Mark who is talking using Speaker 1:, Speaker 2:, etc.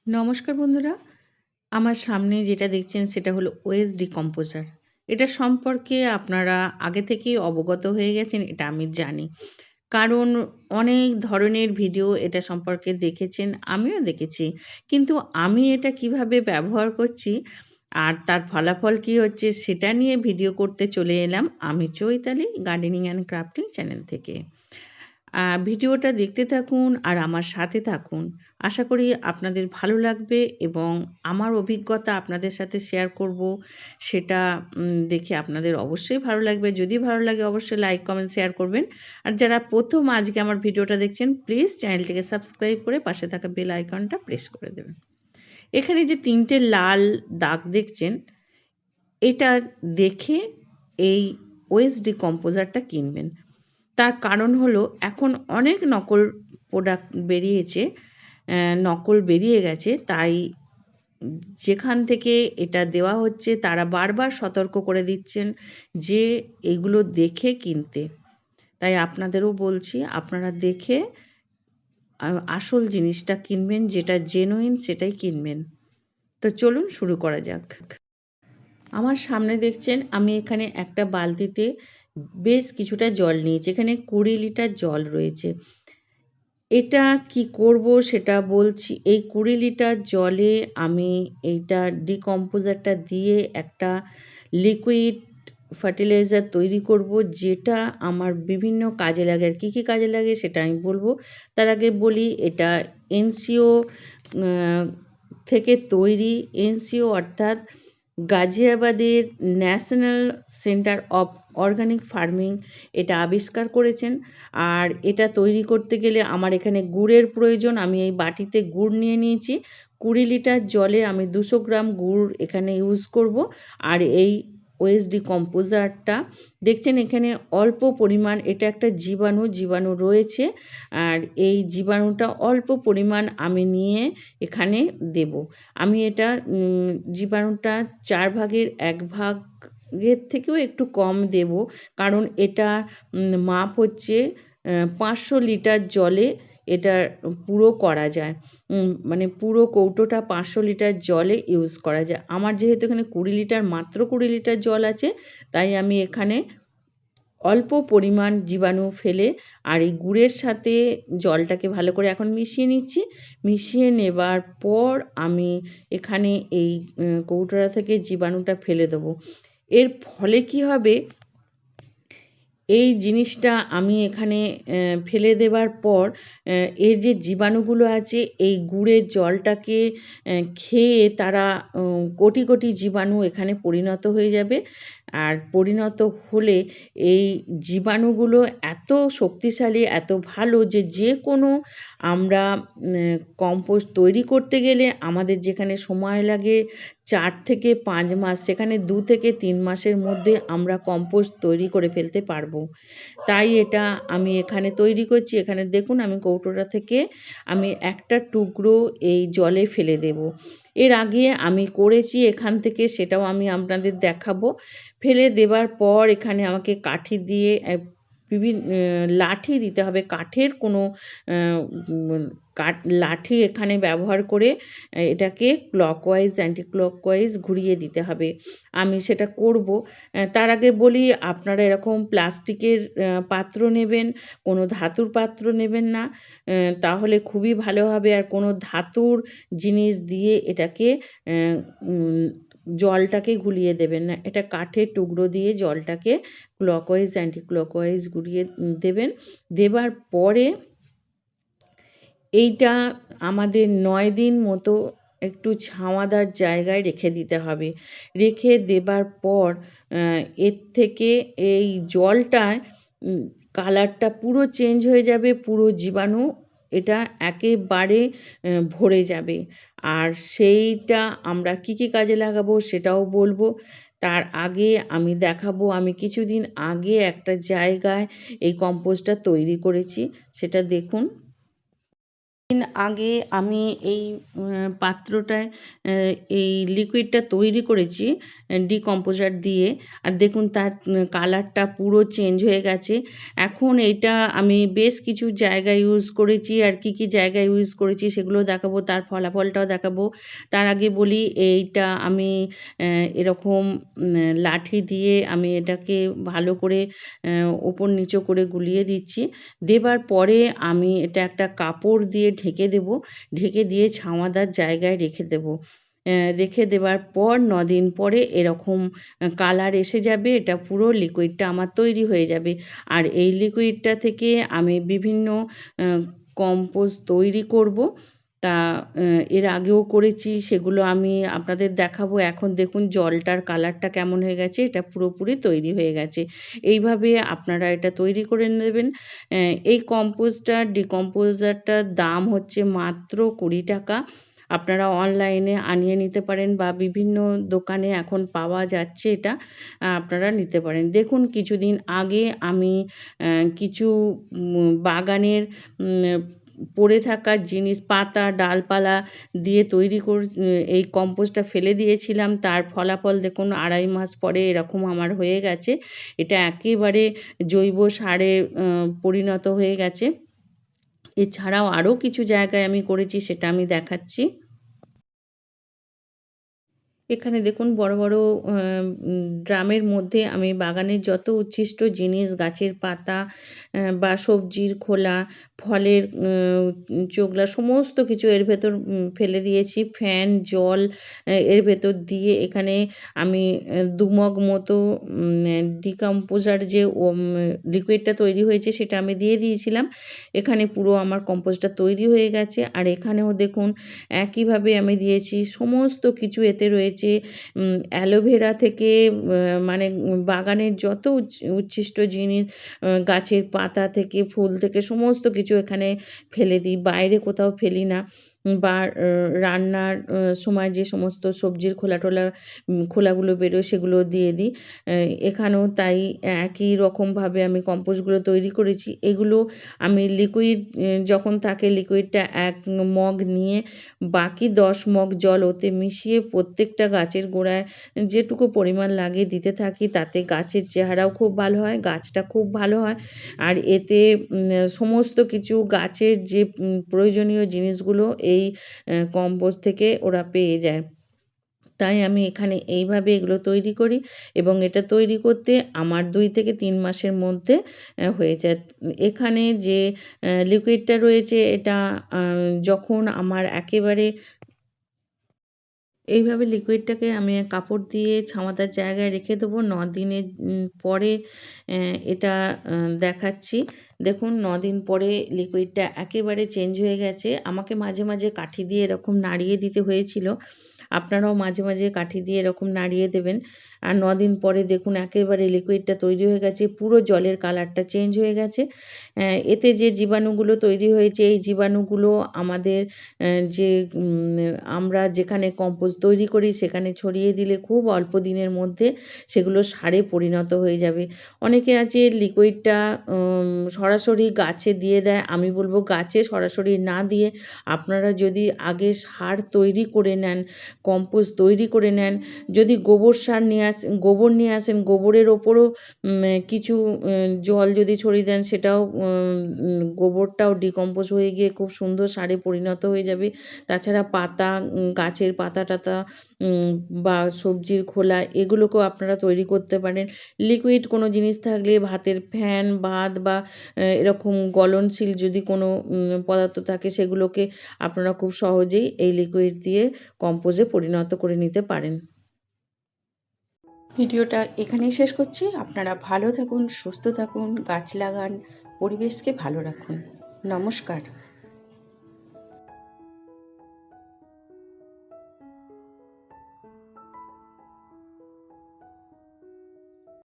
Speaker 1: নমস্কার বন্ধুরা, আমার সামনে যেটা দেখছেন সেটা হলো ওয়েস্ট ডিকম্পোজার। এটা সম্পর্কে আপনারা আগে থেকেই অবগত হয়ে গেছেন, এটা আমি জানি। কারণ অনেক ধরনের ভিডিও এটা সম্পর্কে দেখেছেন, আমিও দেখেছি। কিন্তু আমি এটা কিভাবে ব্যবহার করছি আর তার ফলাফল কী হচ্ছে সেটা নিয়ে ভিডিও করতে চলে এলাম আমি Chaitali gardening and crafting channel থেকে। ভিডিওটা দেখতে থাকুন আর আমার সাথে থাকুন। আশা করি আপনাদের ভালো লাগবে এবং আমার অভিজ্ঞতা আপনাদের সাথে শেয়ার করব, সেটা দেখে আপনাদের অবশ্যই ভালো লাগবে। যদি ভালো লাগে অবশ্যই লাইক, কমেন্ট, শেয়ার করবেন। আর যারা প্রথম আজকে আমার ভিডিওটা দেখছেন প্লিজ চ্যানেলটিকে সাবস্ক্রাইব করে পাশে থাকা বেল আইকনটা প্রেস করে দেবেন। এখানে যে 3টে লাল দাগ দেখছেন, এটা দেখে এই ওয়েস্ট ডিকম্পোজারটা কিনবেন। তার কারণ হলো এখন অনেক নকল প্রোডাক্ট বেরিয়েছে, নকল বেরিয়ে গেছে। তাই যেখান থেকে এটা দেওয়া হচ্ছে তারা বারবার সতর্ক করে দিচ্ছেন যে এগুলো দেখে কিনতে। তাই আপনাদেরও বলছি আপনারা দেখে আসল জিনিসটা কিনবেন, যেটা জেনুইন সেটাই কিনবেন। তো চলুন শুরু করা যাক। আমার সামনে দেখছেন আমি এখানে একটা বালতিতে বেশ কিছুটা জল নিয়েছি। এখানে 20 লিটার জল রয়েছে। এটা কি করব সেটা বলছি। এই 20 লিটার জলে আমি এইটা ডিকম্পোজারটা দিয়ে একটা লিকুইড ফার্টিলাইজার তৈরি করব, যেটা আমার বিভিন্ন কাজে লাগে। আর কী কী কাজে লাগে সেটা আমি বলবো। তার আগে বলি এটা এনসিও থেকে তৈরি। এনসিও অর্থাৎ গাজিয়াবাদের national centre of organic farming এটা আবিষ্কার করেছেন। আর এটা তৈরি করতে গেলে আমার এখানে গুড়ের প্রয়োজন। আমি এই বাটিতে গুড় নিয়ে নিয়েছি। 20 লিটার জলে আমি 200 গ্রাম গুড় এখানে ইউজ করব। আর এই ওয়েস্ট ডিকম্পোজারটা দেখছেন এখানে অল্প পরিমাণ, এটা একটা জীবাণু রয়েছে। আর এই জীবাণুটা অল্প পরিমাণ আমি নিয়ে এখানে দেব। আমি এটা জীবাণুটা 4 ভাগের 1 ভাগের থেকেও একটু কম দেব। কারণ এটা মাপ হচ্ছে 500 লিটার জলে এটা পুরো করা যায়। মানে পুরো কৌটোটা 500 লিটার জলে ইউজ করা যায়। আমার যেহেতু এখানে 20 লিটার, মাত্র 20 লিটার জল আছে, তাই আমি এখানে অল্প পরিমাণ জীবাণু ফেলে আর এই গুড়ের সাথে জলটাকে ভালো করে এখন মিশিয়ে নিচ্ছি। মিশিয়ে নেবার পর আমি এখানে এই কৌটোটা থেকে জীবাণুটা ফেলে দেবো। এর ফলে কি হবে, এই জিনিসটা আমি এখানে ফেলে দেবার পর এর যে জীবাণুগুলো আছে এই গুড়ের জলটাকে খেয়ে তারা কোটি কোটি জীবাণু এখানে পরিণত হয়ে যাবে। আর পরিণত হলে এই জীবাণুগুলো এত শক্তিশালী, এত ভালো যে কোনো আমরা কম্পোস্ট তৈরি করতে গেলে আমাদের যেখানে সময় লাগে 4 থেকে 5 মাস, সেখানে 2 থেকে 3 মাসের মধ্যে আমরা কম্পোস্ট তৈরি করে ফেলতে পারবো। তাই এটা আমি এখানে তৈরি করছি। এখানে দেখুন আমি কৌটোটা থেকে আমি একটা টুকরো এই জলে ফেলে দেব। এর আগে আমি করেছি এখান থেকে, সেটাও আমি আপনাদের দেখাবো। ফেলে দেবার পর এখানে আমাকে কাঠি দিয়ে লাঠি দিতে হবে। কাঠের কোনো লাঠি এখানে ব্যবহার করে এটাকে ক্লকওয়াইজ অ্যান্টি ক্লকওয়াইজ ঘুরিয়ে দিতে হবে। আমি সেটা করব। তার আগে বলি আপনারা এরকম প্লাস্টিকের পাত্র নেবেন, কোনো ধাতুর পাত্র নেবেন না, তাহলে খুবই ভালো হবে। আর কোনো ধাতুর জিনিস দিয়ে এটাকে জলটাকে ঘুলিয়ে দেবেন না। এটা কাঠের টুকরো দিয়ে জলটাকে ক্লকওয়াইজ অ্যান্টি ক্লকওয়াইজ ঘুরিয়ে দেবেন। দেবার পরে এইটা আমাদের 9 দিন মতো একটু ছাওয়াদার জায়গায় রেখে দিতে হবে। রেখে দেবার পর এর থেকে এই জলটায় কালারটা পুরো চেঞ্জ হয়ে যাবে, পুরো জীবাণু এটা একেবারে ভরে যাবে। আর সেইটা আমরা কী কী কাজে লাগাবো সেটাও বলবো। তার আগে আমি দেখাবো আমি কিছুদিন আগে একটা জায়গায় এই কম্পোস্টটা তৈরি করেছি, সেটা দেখুন। দিন আগে আমি এই পাত্রটায় এই লিকুইডটা তৈরি করেছি ডিকম্পোজার দিয়ে। আর দেখুন তার কালারটা পুরো চেঞ্জ হয়ে গেছে। এখন এইটা আমি বেশ কিছু জায়গায় ইউজ করেছি, আর কি কি জায়গায় ইউজ করেছি সেগুলো দেখাবো, তার ফলাফলটাও দেখাবো। তার আগে বলি, এইটা আমি এরকম লাঠি দিয়ে আমি এটাকে ভালো করে ওপর নিচু করে গুলিয়ে দিচ্ছি। দেবার পরে আমি এটা একটা কাপড় দিয়ে ঢেকে দেব। ঢেকে দিয়ে ছাওয়াদার জায়গায় রেখে দেব। রেখে দেওয়ার পর 9 দিন পরে এরকম কালার এসে যাবে। এটা পুরো লিকুইডটা আমার তৈরি হয়ে যাবে। আর এই লিকুইডটা থেকে আমি বিভিন্ন কম্পোস্ট তৈরি করব। তা এর আগেও করেছি, সেগুলো আমি আপনাদের দেখাবো। এখন দেখুন জলটার কালারটা কেমন হয়ে গেছে, এটা পুরোপুরি তৈরি হয়ে গেছে। এইভাবে আপনারা এটা তৈরি করে নেবেন। এই ডিকম্পোজারটার দাম হচ্ছে মাত্র 20 টাকা। আপনারা অনলাইনে আনিয়ে নিতে পারেন বা বিভিন্ন দোকানে এখন পাওয়া যাচ্ছে এটা, আপনারা নিতে পারেন। দেখুন কিছুদিন আগে আমি কিছু বাগানের পড়ে থাকা জিনিস, পাতা ডালপালা দিয়ে তৈরি এই কম্পোস্টটা ফেলে দিয়েছিলাম। তার ফলাফল দেখুন 2.5 মাস পরে এরকম আমার হয়ে গেছে। এটা একেবারে জৈব সারে পরিণত হয়ে গেছে। এছাড়াও আরও কিছু জায়গায় আমি করেছি, সেটা আমি দেখাচ্ছি। এখানে দেখুন বড় বড় ড্রামের মধ্যে আমি বাগানের যত উচ্ছিষ্ট জিনিস, গাছের পাতা বা সবজির খোলা, ফলের চোকলা সমস্ত কিছু এর ভেতর ফেলে দিয়েছি। ফ্যান, জল এর ভেতর দিয়ে এখানে আমি 2 মগ মতো ডিকম্পোজার যে লিকুইডটা তৈরি হয়েছে সেটা আমি দিয়ে দিয়েছিলাম। এখানে পুরো আমার কম্পোস্টটা তৈরি হয়ে গেছে। আর এখানেও দেখুন একইভাবে আমি দিয়েছি। সমস্ত কিছু এতে রয়েছে। অ্যালোভেরা থেকে মানে বাগানের যত উচ্ছিষ্ট জিনিস, গাছের পাতা থেকে, ফুল থেকে সমস্ত কিছু এখানে ফেলে দিই। বাইরে কোথাও ফেলি না। বা রান্নার সময় যে সমস্ত সবজির খোলা-টোলা খোলাগুলো বেরোয় সেগুলো দিয়ে দিই। এখানেও তাই একই রকমভাবে আমি কম্পোস্টগুলো তৈরি করেছি। এগুলো আমি লিকুইড যখন থাকে, লিকুইডটা 1 মগ নিয়ে বাকি 10 মগ জল ওতে মিশিয়ে প্রত্যেকটা গাছের গোড়ায় যেটুকু পরিমাণ লাগে দিতে থাকি। তাতে গাছের চেহারাও খুব ভালো হয়, গাছটা খুব ভালো হয়। আর এতে সমস্ত কিছু গাছের যে প্রয়োজনীয় জিনিসগুলো এই কম্পোস্ট থেকে ওরা পেয়ে যায়। তাই আমি এখানে এইভাবে এগুলো তৈরি করি এবং এটা তৈরি করতে আমার 2 থেকে 3 মাসের মধ্যে হয়ে যায়। এখানে যে লিকুইডটা রয়েছে এটা যখন আমার একেবারে এইভাবে লিকুইডটাকে আমি কাপড় দিয়ে ছাওয়াদার জায়গায় রেখে দেবো। 9 দিনের পরে এটা দেখাচ্ছি। দেখুন 9 দিন পরে লিকুইডটা একেবারে চেঞ্জ হয়ে গেছে। আমাকে মাঝে মাঝে কাঠি দিয়ে এরকম নাড়িয়ে দিতে হয়েছিল। আপনারাও মাঝে মাঝে কাঠি দিয়ে এরকম নাড়িয়ে দেবেন। আর 9 দিন পরে দেখুন একেবারে লিকুইডটা তৈরি হয়ে গেছে। পুরো জলের কালারটা চেঞ্জ হয়ে গেছে। এতে যে জীবাণুগুলো তৈরি হয়েছে, এই জীবাণুগুলো আমাদের যে আমরা যেখানে কম্পোস্ট তৈরি করি সেখানে ছড়িয়ে দিলে খুব অল্প দিনের মধ্যে সেগুলো সারে পরিণত হয়ে যাবে। অনেকে আছে লিকুইডটা সরাসরি গাছে দিয়ে দেয়। আমি বলব গাছে সরাসরি না দিয়ে আপনারা যদি আগে সার তৈরি করে নেন, কম্পোস্ট তৈরি করে নেন, যদি গোবর সার গোবর নিয়ে আসেন, গোবরের ওপরও কিছু জল যদি ছড়িয়ে দেন, সেটাও গোবরটাও ডিকম্পোজ হয়ে গিয়ে খুব সুন্দর সারে পরিণত হয়ে যাবে। তাছাড়া পাতা, গাছের পাতা-টাতা বা সবজির খোলা, এগুলোকেও আপনারা তৈরি করতে পারেন। লিকুইড কোনো জিনিস থাকলে ভাতের ফ্যান, ভাত বা এরকম গলনশীল যদি কোনো পদার্থ থাকে, সেগুলোকে আপনারা খুব সহজেই এই লিকুইড দিয়ে কম্পোজে পরিণত করে নিতে পারেন। ভিডিওটা এখানেই শেষ করছি। আপনারা ভালো থাকুন, সুস্থ থাকুন, গাছ লাগান, পরিবেশকে ভালো রাখুন। নমস্কার।